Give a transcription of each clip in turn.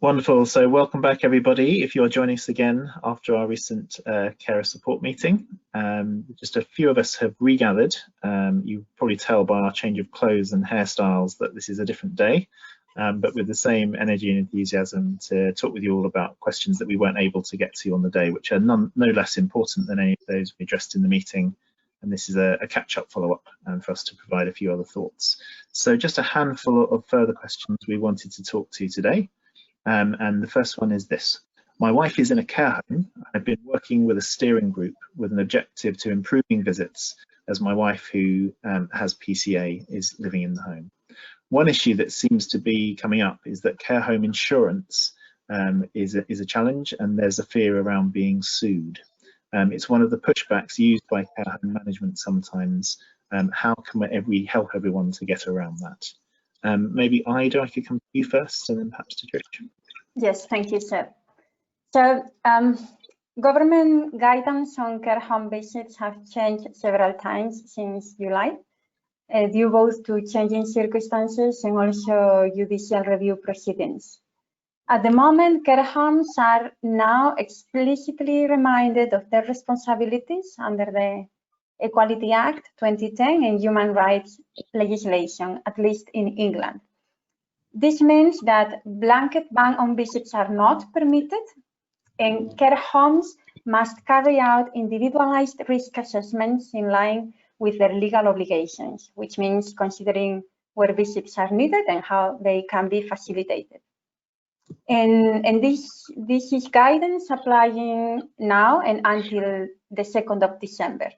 Wonderful. So welcome back, everybody. If you're joining us again after our recent carer support meeting, just a few of us have regathered. You probably tell by our change of clothes and hairstyles that this is a different day, but with the same energy and enthusiasm to talk with you all about questions that we weren't able to get to on the day, which are no less important than any of those we addressed in the meeting. And this is a catch-up follow-up for us to provide a few other thoughts. So just a handful of further questions we wanted to talk to today. And the first one is this. My wife is in a care home. I've been working with a steering group with an objective to improving visits as my wife, who has PCA, is living in the home. One issue that seems to be coming up is that care home insurance is a challenge, and there's a fear around being sued. It's one of the pushbacks used by care home management sometimes. How can we help everyone to get around that? Maybe Ida, I could come to you first, and then perhaps to Trish. Yes, thank you, Seb. So, government guidance on care home visits have changed several times since July, due both to changing circumstances and also judicial review proceedings. At the moment, care homes are now explicitly reminded of their responsibilities under the Equality Act 2010 and human rights legislation, at least in England. This means that blanket ban on visits are not permitted, and care homes must carry out individualized risk assessments in line with their legal obligations, which means considering where visits are needed and how they can be facilitated. And this is guidance applying now and until the 2nd of December.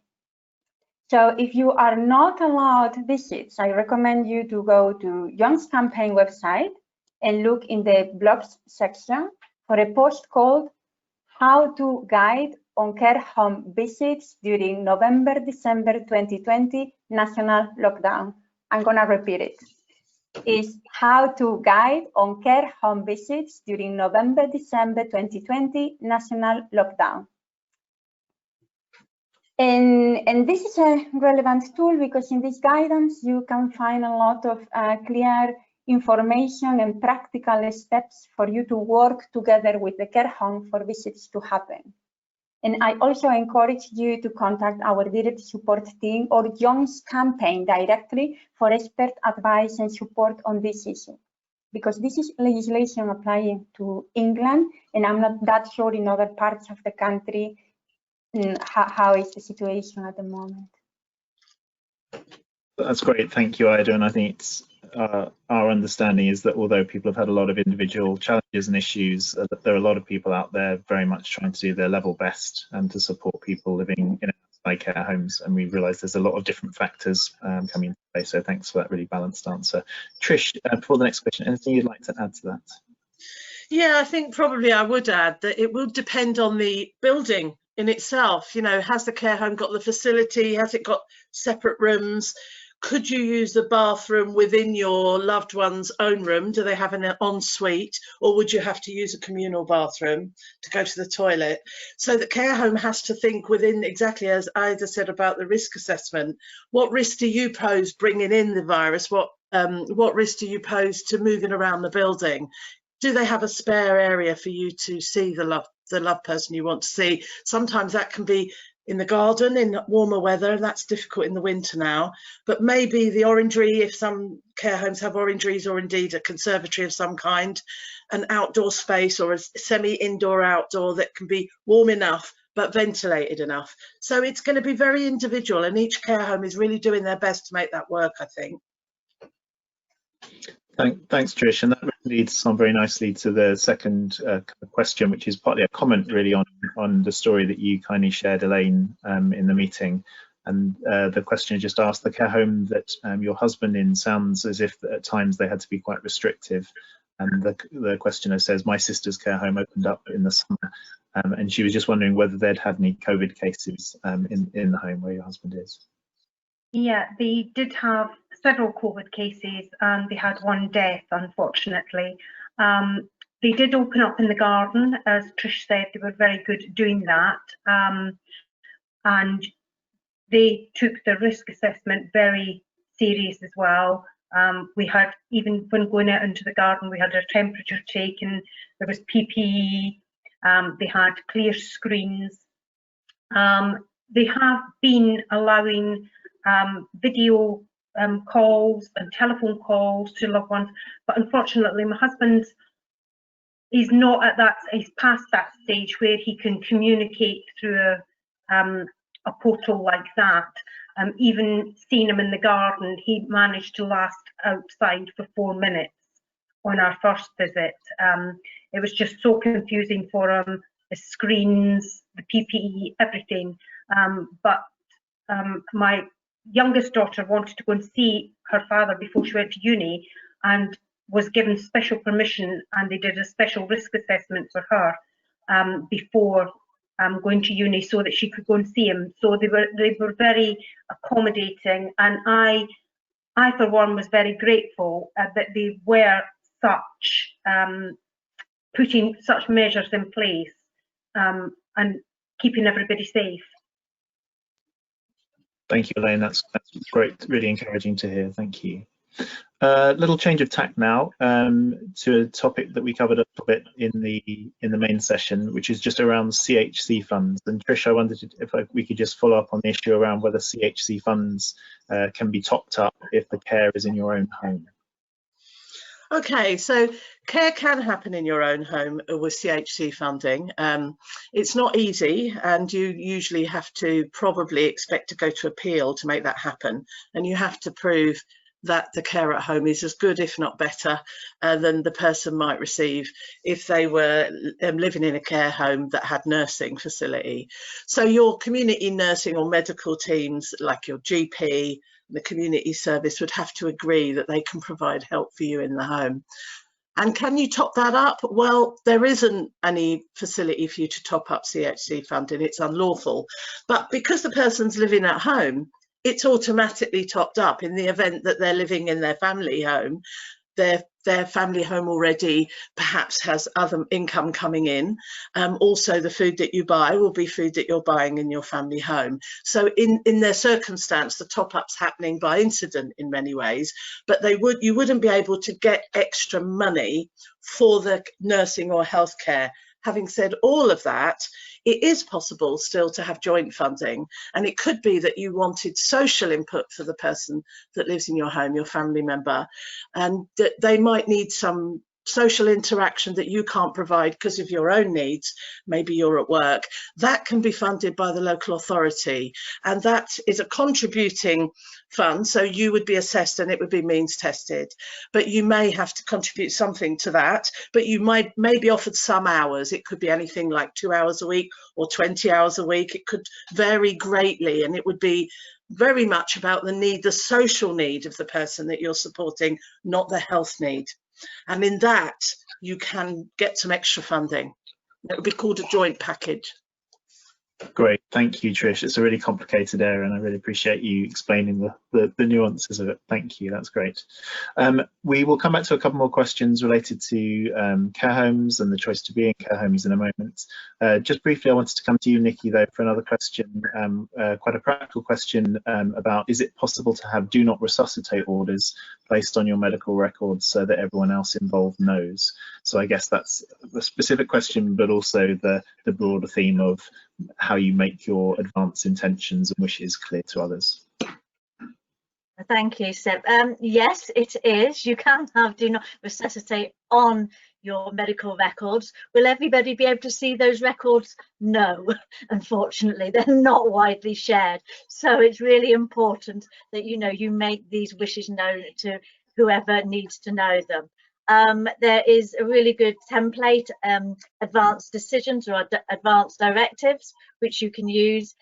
So if you are not allowed visits, I recommend you to go to Young's campaign website and look in the blogs section for a post called How to Guide on Care Home Visits During November-December 2020 National Lockdown. I'm gonna repeat it. Is How to Guide on Care Home Visits During November-December 2020 National Lockdown. And this is a relevant tool because in this guidance you can find a lot of clear information and practical steps for you to work together with the care home for visits to happen. And I also encourage you to contact our direct support team or Young's campaign directly for expert advice and support on this issue, because this is legislation applying to England, and I'm not that sure in other parts of the country how is the situation at the moment. That's great, thank you, Ida. And I think it's our understanding is that although people have had a lot of individual challenges and issues, that there are a lot of people out there very much trying to do their level best and to support people living in outside care homes. And we realise there's a lot of different factors coming into play. So thanks for that really balanced answer. Trish, for the next question, anything you'd like to add to that? Yeah, I think probably I would add that it will depend on the building in itself. You know, has the care home got the facility? Has it got separate rooms? Could you use the bathroom within your loved one's own room? Do they have an ensuite, or would you have to use a communal bathroom to go to the toilet? So the care home has to think within, exactly as Ida said about the risk assessment, what risk do you pose bringing in the virus? What risk do you pose to moving around the building? Do they have a spare area for you to see the loved person you want to see? Sometimes that can be in the garden in warmer weather, and that's difficult in the winter now. But maybe the orangery, if some care homes have orangeries, or indeed a conservatory of some kind, an outdoor space or a semi-indoor outdoor that can be warm enough but ventilated enough. So it's going to be very individual, and each care home is really doing their best to make that work, I think. Thanks, Trish, and that leads on very nicely to the second question, which is partly a comment really on the story that you kindly shared, Elaine, in the meeting. And the questioner just asked, the care home that your husband in sounds as if at times they had to be quite restrictive. And the questioner says, my sister's care home opened up in the summer, and she was just wondering whether they'd had any COVID cases in the home where your husband is. Yeah, they did have several COVID cases, and they had one death, unfortunately. They did open up in the garden, as Trish said. They were very good at doing that, and they took the risk assessment very serious as well. We had, even when going out into the garden, we had our temperature taken, there was PPE, they had clear screens. They have been allowing video calls and telephone calls to loved ones, but unfortunately my husband is not at that, he's past that stage where he can communicate through a portal like that. Even seeing him in the garden, he managed to last outside for 4 minutes on our first visit. It was just so confusing for him, the screens, the PPE, everything. But my youngest daughter wanted to go and see her father before she went to uni, and was given special permission, and they did a special risk assessment for her before going to uni, so that she could go and see him. So they were very accommodating, and I for one was very grateful that they were such putting such measures in place and keeping everybody safe. Thank you, Elaine. That's great. Really encouraging to hear. Thank you. Little change of tack now to a topic that we covered a little bit in the main session, which is just around CHC funds. And Trish, I wondered if we could just follow up on the issue around whether CHC funds can be topped up if the care is in your own home. Okay, so care can happen in your own home with CHC funding. It's not easy, and you usually have to probably expect to go to appeal to make that happen, and you have to prove that the care at home is as good, if not better, than the person might receive if they were living in a care home that had nursing facility. So your community nursing or medical teams, like your GP, the community service, would have to agree that they can provide help for you in the home. And can you top that up? Well, there isn't any facility for you to top up CHC funding. It's unlawful. But because the person's living at home, it's automatically topped up in the event that they're living in their family home. Their family home already perhaps has other income coming in. Also, the food that you buy will be food that you're buying in your family home. So in their circumstance, the top up's happening by incident in many ways, but you wouldn't be able to get extra money for the nursing or healthcare. Having said all of that, it is possible still to have joint funding, and it could be that you wanted social input for the person that lives in your home, your family member, and that they might need some social interaction that you can't provide because of your own needs. Maybe you're at work. That can be funded by the local authority, and that is a contributing fund, so you would be assessed and it would be means tested, but you may have to contribute something to that, but you may be offered some hours. It could be anything like 2 hours a week or 20 hours a week. It could vary greatly, and it would be very much about the social need of the person that you're supporting, not the health need. And in that, you can get some extra funding. It would be called a joint package. Great, thank you, Trish. It's a really complicated area, and I really appreciate you explaining the nuances of it. Thank you, that's great. We will come back to a couple more questions related to care homes and the choice to be in care homes in a moment. Just briefly, I wanted to come to you, Nikki, though, for another question, quite a practical question about, is it possible to have do not resuscitate orders placed on your medical records so that everyone else involved knows? So I guess that's a specific question, but also the broader theme of how you make your advance intentions and wishes clear to others. Thank you, Seb. Yes, it is. You can have do not resuscitate on your medical records. Will everybody be able to see those records? No, unfortunately, they're not widely shared. So it's really important that you make these wishes known to whoever needs to know them. There is a really good template, advanced decisions or advanced directives, which you can use.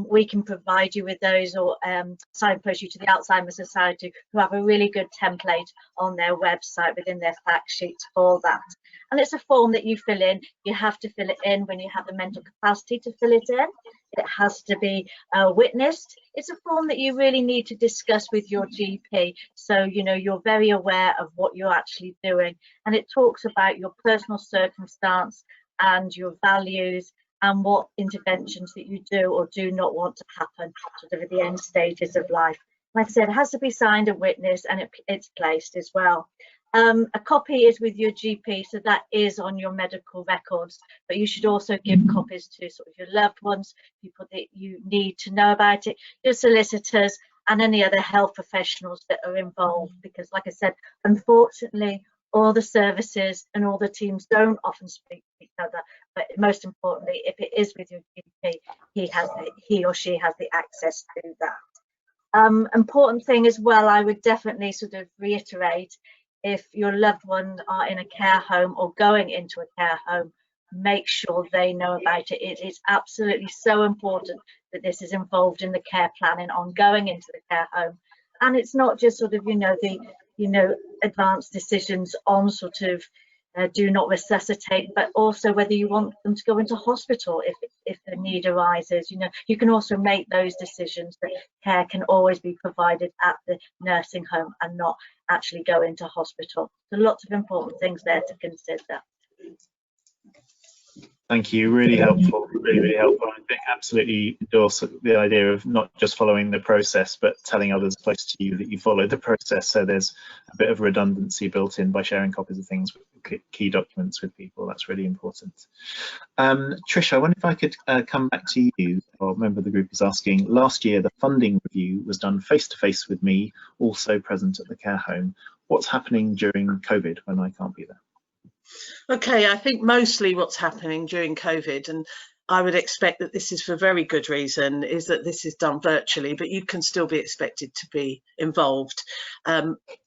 We can provide you with those, or signpost you to the Alzheimer's Society, who have a really good template on their website within their fact sheets for that. And it's a form that you fill in. You have to fill it in when you have the mental capacity to fill it in. It has to be witnessed. It's a form that you really need to discuss with your GP, so you're very aware of what you're actually doing, and it talks about your personal circumstance and your values and what interventions that you do or do not want to happen sort of at the end stages of life. Like I said, it has to be signed and witnessed, and it's placed as well. A copy is with your GP, so that is on your medical records, but you should also give copies to sort of your loved ones, people that you need to know about it, your solicitors, and any other health professionals that are involved, because like I said, unfortunately, all the services and all the teams don't often speak to each other, but most importantly, if it is with your GP, he or she has the access to that. Important thing as well, I would definitely sort of reiterate, if your loved ones are in a care home or going into a care home, make sure they know about it. It is absolutely so important that this is involved in the care planning on going into the care home. And it's not just sort of, the advanced decisions on sort of do not resuscitate, but also whether you want them to go into hospital if the need arises. You can also make those decisions that care can always be provided at the nursing home and not actually go into hospital. So lots of important things there to consider. Thank you, really helpful, really helpful. I think absolutely endorse the idea of not just following the process, but telling others close to you that you followed the process. So there's a bit of redundancy built in by sharing copies of things, key documents with people. That's really important. Trish, I wonder if I could come back to you. Or a member of the group is asking, last year the funding review was done face-to-face with me, also present at the care home. What's happening during COVID when I can't be there? Okay, I think mostly what's happening during COVID, and I would expect that this is for very good reason, is that this is done virtually, but you can still be expected to be involved.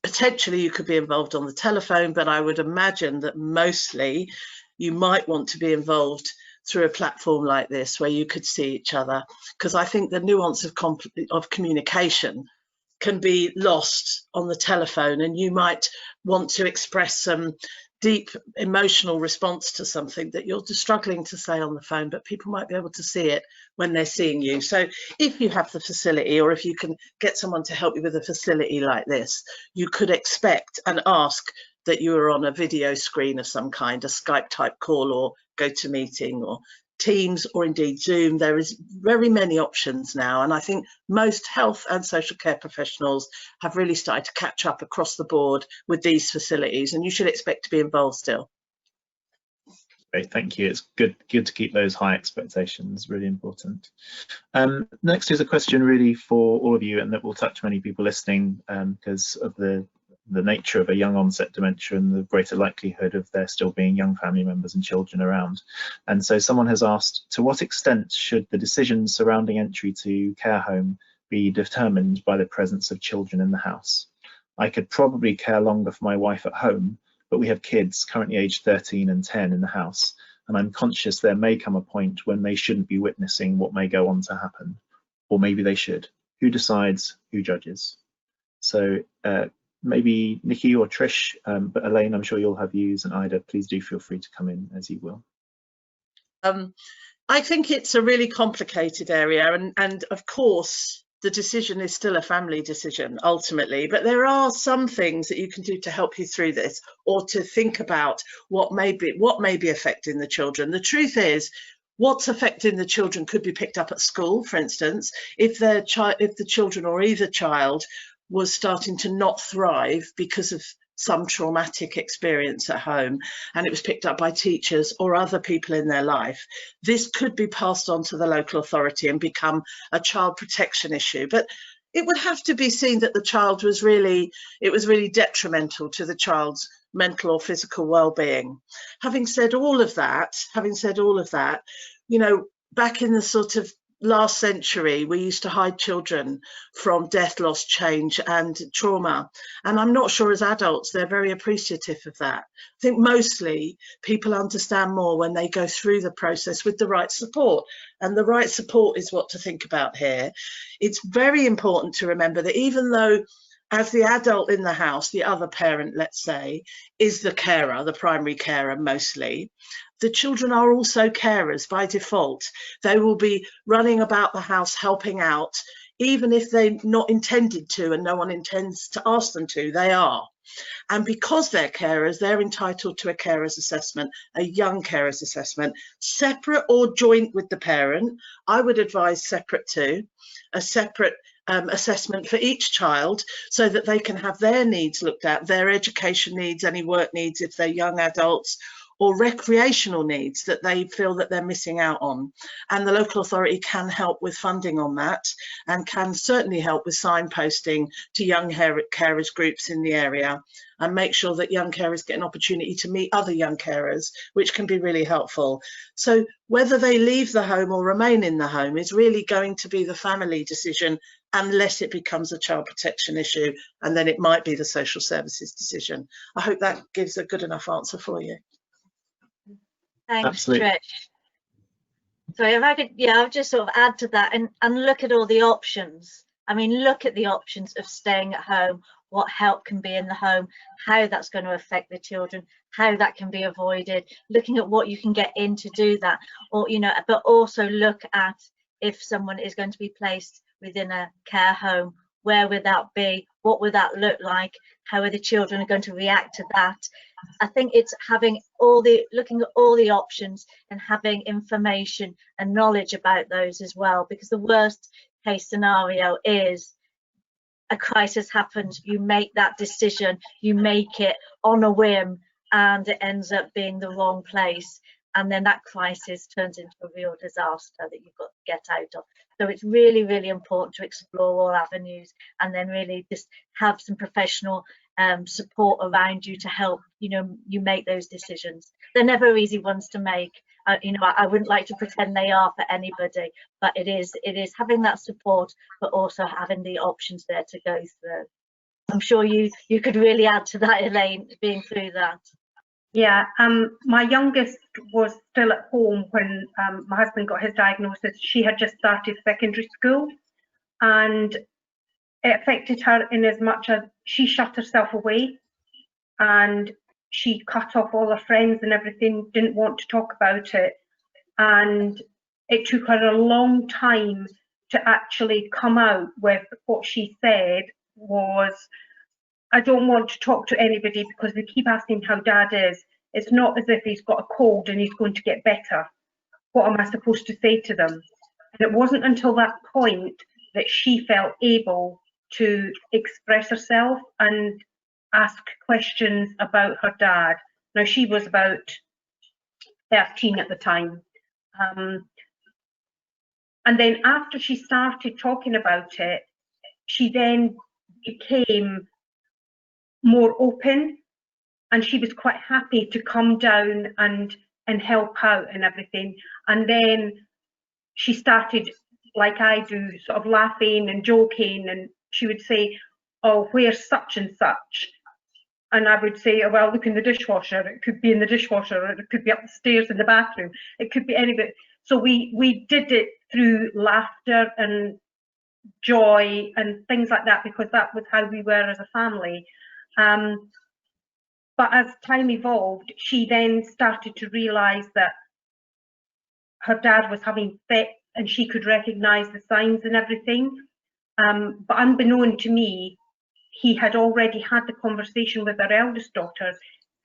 Potentially you could be involved on the telephone, but I would imagine that mostly you might want to be involved through a platform like this where you could see each other, because I think the nuance of communication can be lost on the telephone, and you might want to express some deep emotional response to something that you're just struggling to say on the phone, but people might be able to see it when they're seeing you. So if you have the facility, or if you can get someone to help you with a facility like this, you could expect and ask that you are on a video screen of some kind, a Skype type call or GoToMeeting or Teams or indeed Zoom. There is very many options now, and I think most health and social care professionals have really started to catch up across the board with these facilities, and you should expect to be involved still. Great, thank you. It's good to keep those high expectations, really important. Next is a question really for all of you, and that will touch many people listening because of the nature of a young onset dementia and the greater likelihood of there still being young family members and children around. And so someone has asked, to what extent should the decisions surrounding entry to care home be determined by the presence of children in the house? I could probably care longer for my wife at home, but we have kids currently aged 13 and 10 in the house, and I'm conscious there may come a point when they shouldn't be witnessing what may go on to happen, or maybe they should. Who decides? Who judges? So maybe Nikki or Trish, but Elaine, I'm sure you'll have views, and Ida, please do feel free to come in as you will. I think it's a really complicated area, and of course the decision is still a family decision ultimately, but there are some things that you can do to help you through this, or to think about what may be affecting the children. The truth is, what's affecting the children could be picked up at school, for instance, if the children or either child was starting to not thrive because of some traumatic experience at home, and it was picked up by teachers or other people in their life. This could be passed on to the local authority and become a child protection issue. But it would have to be seen that the child was really detrimental to the child's mental or physical well-being. Having said all of that, back in the sort of last century, we used to hide children from death, loss, change and trauma, and I'm not sure as adults they're very appreciative of that. I think mostly people understand more when they go through the process with the right support, and the right support is what to think about here. It's very important to remember that even though as the adult in the house, the other parent, let's say, is the carer, the primary carer mostly, the children are also carers by default. They will be running about the house helping out, even if they're not intended to and no one intends to ask them to, they are. And because they're carers, they're entitled to a carer's assessment, a young carer's assessment, separate or joint with the parent. I would advise separate too, a separate assessment for each child, so that they can have their needs looked at, their education needs, any work needs if they're young adults, or recreational needs that they feel that they're missing out on. And the local authority can help with funding on that, and can certainly help with signposting to young carers groups in the area, and make sure that young carers get an opportunity to meet other young carers, which can be really helpful. So whether they leave the home or remain in the home is really going to be the family decision, unless it becomes a child protection issue, and then it might be the social services decision. I hope that gives a good enough answer for you. Thanks, Absolutely. Trish. Sorry, if I could, I'll just sort of add to that and look at all the options. I mean, look at the options of staying at home, what help can be in the home, how that's going to affect the children, how that can be avoided, looking at what you can get in to do that, or, you know, but also look at if someone is going to be placed within a care home, where would that be? What would that look like? How are the children going to react to that? I think it's having looking at all the options and having information and knowledge about those as well, because the worst case scenario is a crisis happens, you make that decision, you make it on a whim, and it ends up being the wrong place, and then that crisis turns into a real disaster that you've got to get out of. So it's really, really important to explore all avenues, and then really just have some professional support around you to help you make those decisions. They're never easy ones to make. I wouldn't like to pretend they are for anybody, but it is having that support, but also having the options there to go through. I'm sure you could really add to that, Elaine, being through that. Yeah, my youngest was still at home when my husband got his diagnosis. She had just started secondary school, and it affected her in as much as she shut herself away, and she cut off all her friends and everything, didn't want to talk about it. And it took her a long time to actually come out with what she said was, I don't want to talk to anybody because they keep asking how Dad is. It's not as if he's got a cold and he's going to get better. What am I supposed to say to them? And it wasn't until that point that she felt able to express herself and ask questions about her dad. Now, she was about 13 at the time. And then after she started talking about it, she then became more open, and she was quite happy to come down and help out and everything. And then she started, like I do, sort of laughing and joking, and she would say, oh, where's such and such? And I would say, oh, well, look in the dishwasher. It could be in the dishwasher, or it could be up the stairs in the bathroom. It could be any bit. So we did it through laughter and joy and things like that, because that was how we were as a family. But as time evolved, she then started to realise that her dad was having fits, and she could recognise the signs and everything. But unbeknown to me, he had already had the conversation with our eldest daughter,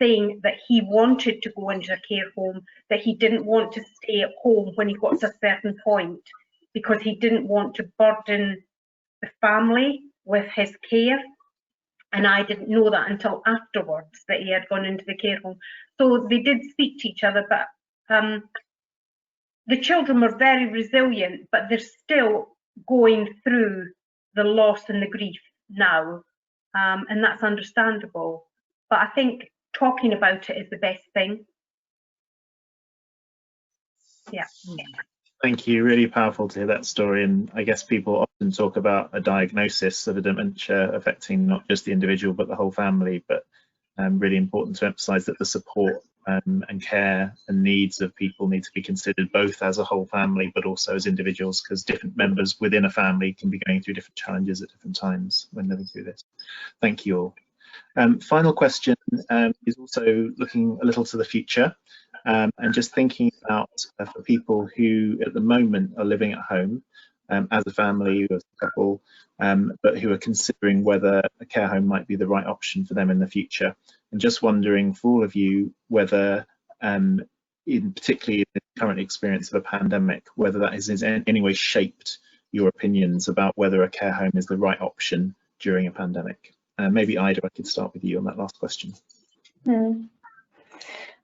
saying that he wanted to go into a care home, that he didn't want to stay at home when he got to a certain point, because he didn't want to burden the family with his care. And I didn't know that until afterwards, that he had gone into the care home. So they did speak to each other, but the children were very resilient, but they're still going through the loss and the grief now. And that's understandable. But I think talking about it is the best thing. Yeah. Thank you. Really powerful to hear that story. And I guess people often talk about a diagnosis of a dementia affecting not just the individual, but the whole family. But really important to emphasize that the support and care and needs of people need to be considered both as a whole family, but also as individuals, because different members within a family can be going through different challenges at different times when living through this. Thank you all. Final question is also looking a little to the future, and just thinking about for people who at the moment are living at home as a family, as a couple, but who are considering whether a care home might be the right option for them in the future. And just wondering for all of you whether, particularly in the current experience of a pandemic, whether that has in any way shaped your opinions about whether a care home is the right option during a pandemic. Maybe Ida, I could start with you on that last question.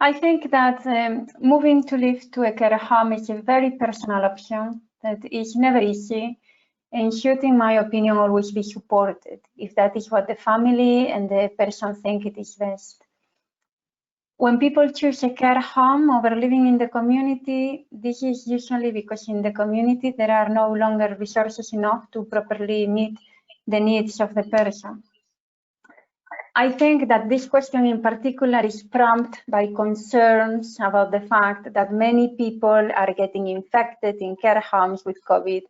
I think that moving to live to a care home is a very personal option that is never easy and should, in my opinion, always be supported if that is what the family and the person think it is best. When people choose a care home over living in the community, this is usually because in the community there are no longer resources enough to properly meet the needs of the person. I think that this question in particular is prompted by concerns about the fact that many people are getting infected in care homes with COVID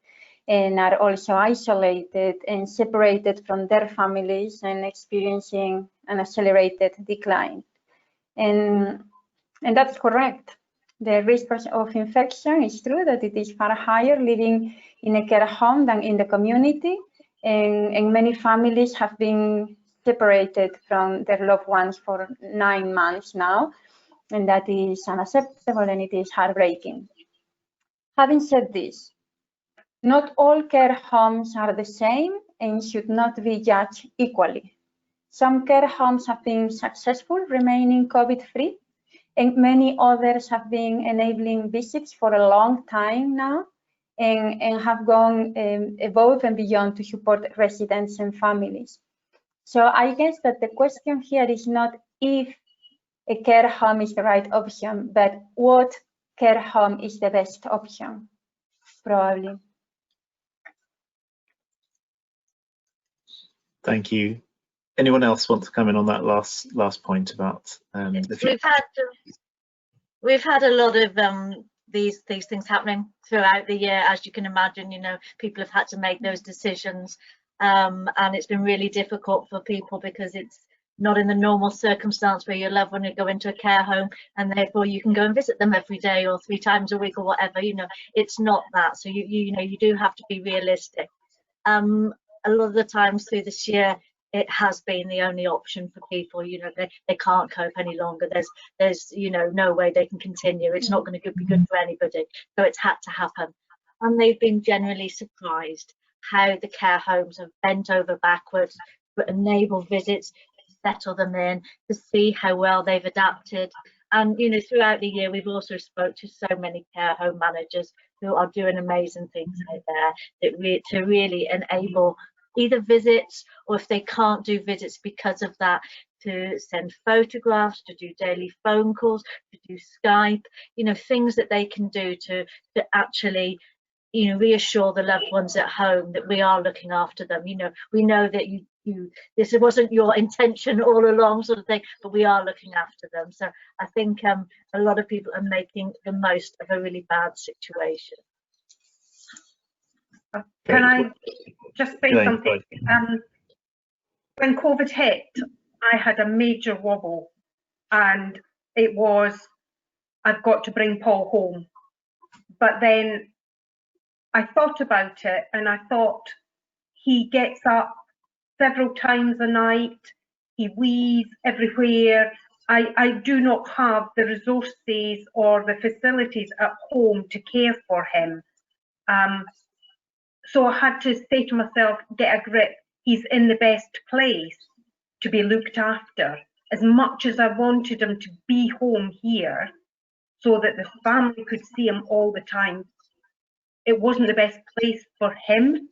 and are also isolated and separated from their families and experiencing an accelerated decline. And that's correct. The risk of infection is true that it is far higher living in a care home than in the community, and many families have been separated from their loved ones for 9 months now, and that is unacceptable and it is heartbreaking. Having said this, not all care homes are the same and should not be judged equally. Some care homes have been successful remaining COVID-free, and many others have been enabling visits for a long time now and have gone above and beyond to support residents and families. So I guess that the question here is not if a care home is the right option, but what care home is the best option, probably. Thank you. Anyone else want to come in on that last point about the future? We've had a lot of these things happening throughout the year, as you can imagine. You know, people have had to make those decisions, and it's been really difficult for people because it's not in the normal circumstance where your loved one would go into a care home and therefore you can go and visit them every day or 3 times a week or whatever. You know, it's not that. So you know, you do have to be realistic. A lot of the times through this year, it has been the only option for people. You know, they can't cope any longer. There's you know, no way they can continue. It's not going to be good for anybody. So it's had to happen. And they've been generally surprised how the care homes have bent over backwards to enable visits, to settle them in, to see how well they've adapted. And you know, throughout the year, we've also spoke to so many care home managers who are doing amazing things out there to really enable either visits, or if they can't do visits because of that, to send photographs, to do daily phone calls, to do Skype, you know, things that they can do to actually, you know, reassure the loved ones at home that we are looking after them. You know, we know that this wasn't your intention all along, sort of thing, but we are looking after them. So I think a lot of people are making the most of a really bad situation. Can I just say something? When COVID hit, I had a major wobble, and it was, I've got to bring Paul home. But then I thought about it, and I thought, he gets up several times a night, he wheezes everywhere. I do not have the resources or the facilities at home to care for him. So I had to say to myself, get a grip. He's in the best place to be looked after. As much as I wanted him to be home here so that the family could see him all the time, it wasn't the best place for him.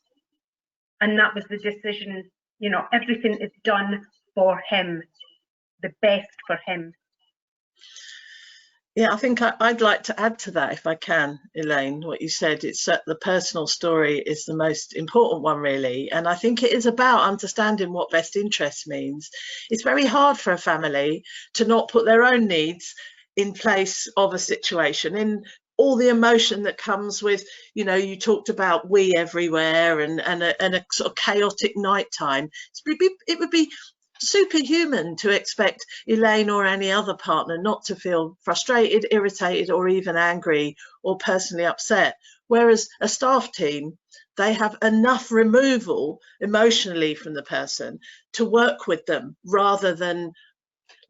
And that was the decision. You know, everything is done for him, the best for him. Yeah, I think I'd like to add to that, if I can, Elaine, what you said. It's the personal story is the most important one, really. And I think it is about understanding what best interest means. It's very hard for a family to not put their own needs in place of a situation, in all the emotion that comes with, you know, you talked about we everywhere and a sort of chaotic nighttime. It would be superhuman to expect Elaine or any other partner not to feel frustrated, irritated, or even angry or personally upset. Whereas a staff team, they have enough removal emotionally from the person to work with them rather than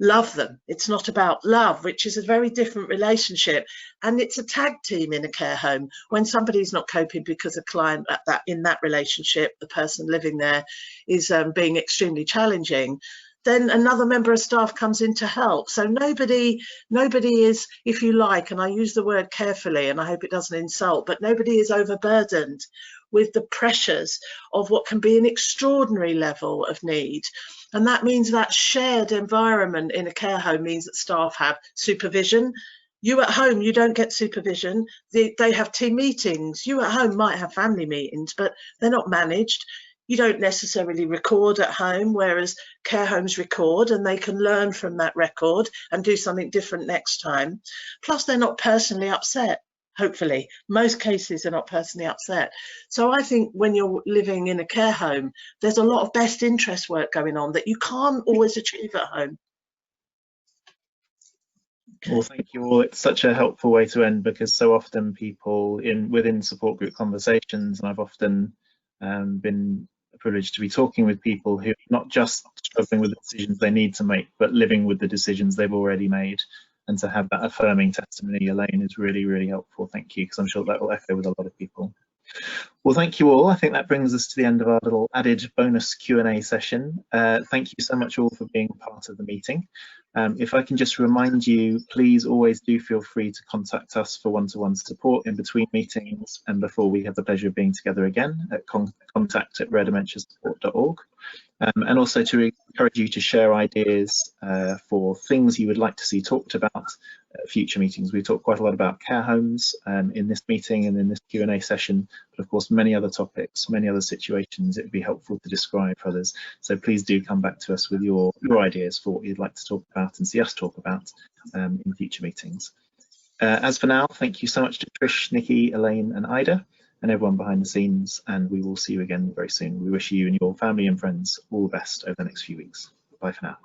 love them. It's not about love, which is a very different relationship. And it's a tag team in a care home. When somebody's not coping because a client in that relationship, the person living there, is being extremely challenging, then another member of staff comes in to help. So nobody is, if you like, and I use the word carefully and I hope it doesn't insult, but nobody is overburdened with the pressures of what can be an extraordinary level of need. And that means that shared environment in a care home means that staff have supervision. You at home, you don't get supervision. They have team meetings. You at home might have family meetings, but they're not managed. You don't necessarily record at home, whereas care homes record and they can learn from that record and do something different next time. Plus, they're not personally upset. Hopefully, most cases are not personally upset. So I think when you're living in a care home, there's a lot of best interest work going on that you can't always achieve at home. Well, thank you all. It's such a helpful way to end, because so often people within support group conversations, and I've often been privileged to be talking with people who are not just struggling with the decisions they need to make, but living with the decisions they've already made. And to have that affirming testimony, Elaine, is really, really helpful. Thank you, because I'm sure that will echo with a lot of people. Well, thank you all. I think that brings us to the end of our little added bonus Q&A session. Thank you so much all for being part of the meeting. If I can just remind you, please always do feel free to contact us for one-to-one support in between meetings and before we have the pleasure of being together again at contact@raredementiasupport.org. And also to encourage you to share ideas for things you would like to see talked about at future meetings. We talked quite a lot about care homes in this meeting and in this Q&A session, but of course many other topics, many other situations it would be helpful to describe for others. So please do come back to us with your ideas for what you'd like to talk about and see us talk about in future meetings. As for now, thank you so much to Trish, Nikki, Elaine and Ida, and everyone behind the scenes, and we will see you again very soon. We wish you and your family and friends all the best over the next few weeks. Bye for now.